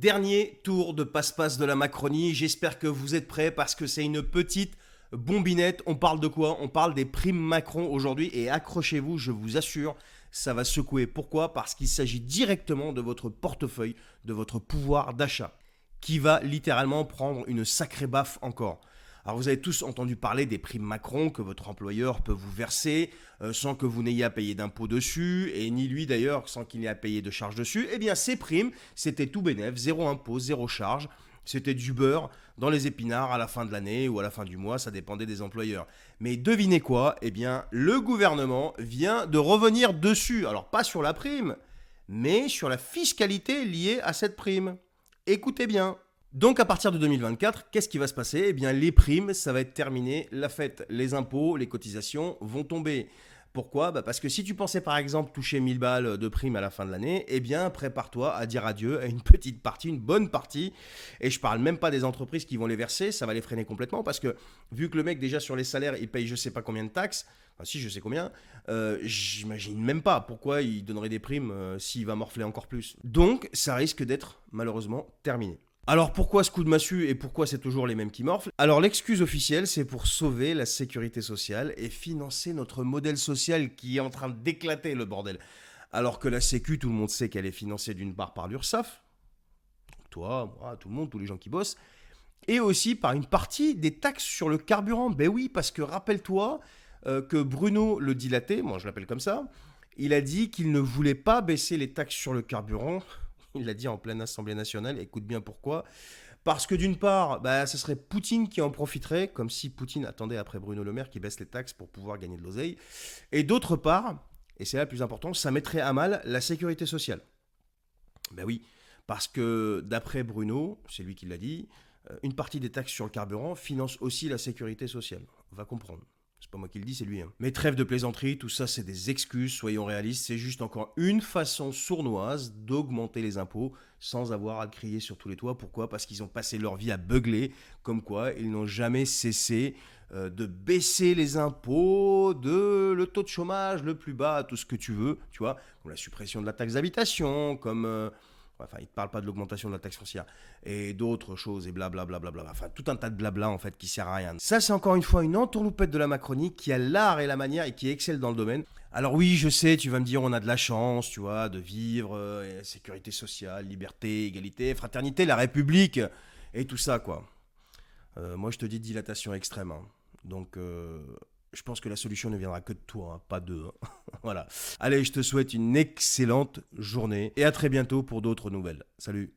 Dernier tour de passe-passe de la Macronie, j'espère que vous êtes prêts parce que c'est une petite bombinette. On parle de quoi? On parle des primes Macron aujourd'hui et accrochez-vous, je vous assure, ça va secouer. Pourquoi? Parce qu'il s'agit directement de votre portefeuille, de votre pouvoir d'achat, qui va littéralement prendre une sacrée baffe encore. Alors vous avez tous entendu parler des primes Macron que votre employeur peut vous verser sans que vous n'ayez à payer d'impôts dessus, et ni lui d'ailleurs sans qu'il n'ait à payer de charges dessus. Eh bien ces primes, c'était tout bénef, zéro impôt, zéro charge. C'était du beurre dans les épinards à la fin de l'année ou à la fin du mois, ça dépendait des employeurs. Mais devinez quoi? Eh bien le gouvernement vient de revenir dessus. Alors pas sur la prime, mais sur la fiscalité liée à cette prime. Écoutez bien. Donc à partir de 2024, qu'est-ce qui va se passer? Eh bien les primes, ça va être terminé, la fête, les impôts, les cotisations vont tomber. Pourquoi? Parce que si tu pensais par exemple toucher 1000 balles de primes à la fin de l'année, eh bien prépare-toi à dire adieu à une petite partie, une bonne partie. Et je parle même pas des entreprises qui vont les verser, ça va les freiner complètement parce que vu que le mec déjà sur les salaires, il paye je sais pas combien de taxes, enfin si je sais combien, j'imagine même pas pourquoi il donnerait des primes s'il va morfler encore plus. Donc ça risque d'être malheureusement terminé. Alors pourquoi ce coup de massue et pourquoi c'est toujours les mêmes qui morflent? Alors l'excuse officielle, c'est pour sauver la sécurité sociale et financer notre modèle social qui est en train d'éclater le bordel. Alors que la Sécu, tout le monde sait qu'elle est financée d'une part par l'URSSAF, toi, moi, tout le monde, tous les gens qui bossent, et aussi par une partie des taxes sur le carburant. Ben oui, parce que rappelle-toi que Bruno le dilaté, moi je l'appelle comme ça, il a dit qu'il ne voulait pas baisser les taxes sur le carburant. Il l'a dit en pleine Assemblée nationale, écoute bien pourquoi. Parce que d'une part, ce serait Poutine qui en profiterait, comme si Poutine attendait après Bruno Le Maire qui baisse les taxes pour pouvoir gagner de l'oseille. Et d'autre part, et c'est là le plus important, ça mettrait à mal la sécurité sociale. Ben oui, parce que d'après Bruno, c'est lui qui l'a dit, une partie des taxes sur le carburant finance aussi la sécurité sociale. On va comprendre. C'est pas moi qui le dis, c'est lui. Mais trêve de plaisanterie, tout ça c'est des excuses, soyons réalistes, c'est juste encore une façon sournoise d'augmenter les impôts sans avoir à crier sur tous les toits. Pourquoi? Parce qu'ils ont passé leur vie à beugler, comme quoi ils n'ont jamais cessé de baisser les impôts, de le taux de chômage le plus bas, tout ce que tu veux, tu vois, comme la suppression de la taxe d'habitation, comme... Enfin, il ne parle pas de l'augmentation de la taxe foncière et d'autres choses et blablabla. Enfin, tout un tas de blabla en fait qui sert à rien. Ça, c'est encore une fois une entourloupette de la Macronie qui a l'art et la manière et qui excelle dans le domaine. Alors oui, je sais, tu vas me dire, on a de la chance, tu vois, de vivre, sécurité sociale, liberté, égalité, fraternité, la République et tout ça, quoi. Moi, je te dis dilatation extrême. Donc, je pense que la solution ne viendra que de toi, hein, pas d'eux. Hein. Voilà. Allez, je te souhaite une excellente journée et à très bientôt pour d'autres nouvelles. Salut.